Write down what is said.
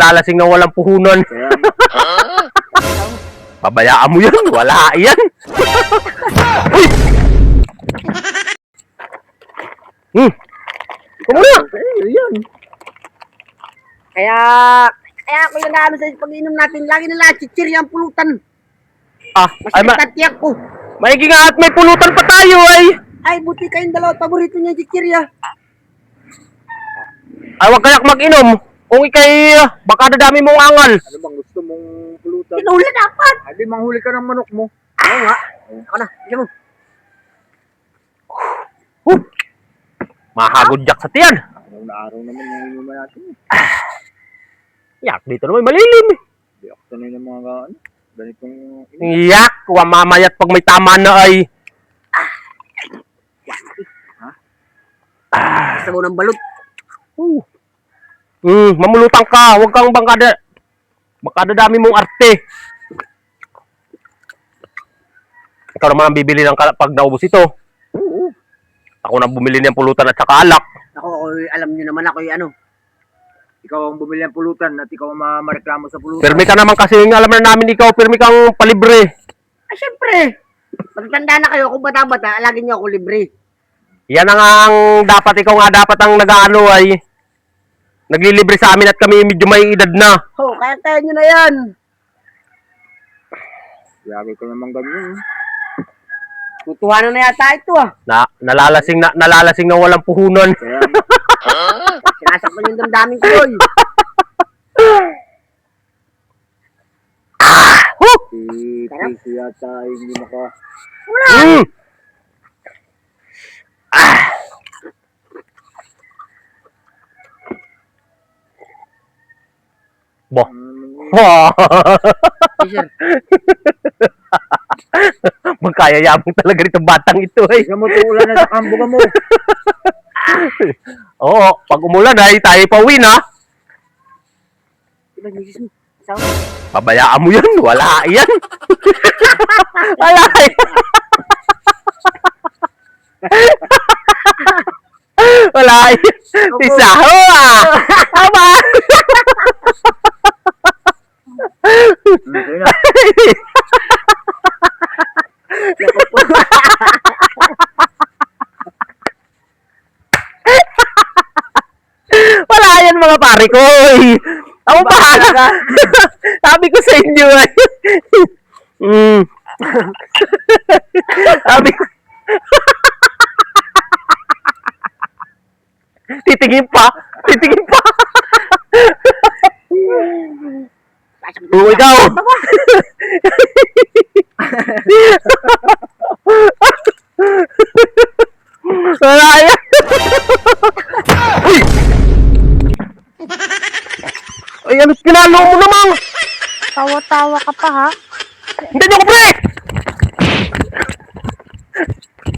Lalasing na walang puhunan. Pabayaan mo yan, wala yan. Uy! Kumuna! Yan. Kaya ako yung naano sa pag-inom natin, lagi nila chichiri ang pulutan. Mas Ay, nagtatiyak ko. maigi nga at may pulutan pa tayo ay. Ay, buti kayong dalawa, paborito niya yung chichiri Ay, wag kayak mag-inom. Kung ikay, baka dadami mong angal. Ano bang gusto mong pulutan? Pinuli dapat. Ay, di manghuli ka ng manok mo. Oo nga. Ako na, sige mo. Mahagod jak sa tiyan. Araw na araw naman yung inuman natin. Yak, dito naman malilim. Di ako sanay ng mga ganitong Yak, mamayat pag may tama na ay. Gusto mo ng balot. Mamulutang ka. Huwag kang baka dadami mong arte. Ikaw naman ang bibili ng pag naubos ito. Oo. Ako na bumili ng pulutan at saka alak. Ako, alam niyo naman ako yung ano. ikaw ang bumili ng pulutan at ikaw ang mareklamo sa pulutan. Pirmi ka naman kasi alam na namin ikaw, pirmi kang palibre. Ay, syempre. Pagtanda na kayo, kung bata-bata, lagi niyo ako libre. Yan ang dapat, ikaw nga dapat ang nag-ano ay naglilibre sa amin at kami medyo may edad na. Kaya niyo na yan. Lagi ko naman ganyan. Tutuhanan na yata ito Nalalasing na walang puhunan. Kaya, Sinasaktan yung damdamin ko yun. si yata ay hindi maka... Bo. Sir, Magkayayabang talaga nitong batang ito eh. Ikaw mo tuulan na sa kambuga mo. Oo, pag umulan ay tayo pauwi na. diba, misis mo? Asawa? Pabayaan mo yan, wala yan. Wala yan. Wala yan. Isa ho Aba. Sa'yo na. Wala yan mga pare ko. Ako bahala. Sabi ko sa inyo ay. Sabi ko. Titingin pa. Oo, ikaw. Wala yan. Uy! Ay, ano kinalo mo naman? Tawa-tawa ka pa, ha? Hindi nyo ko, pre!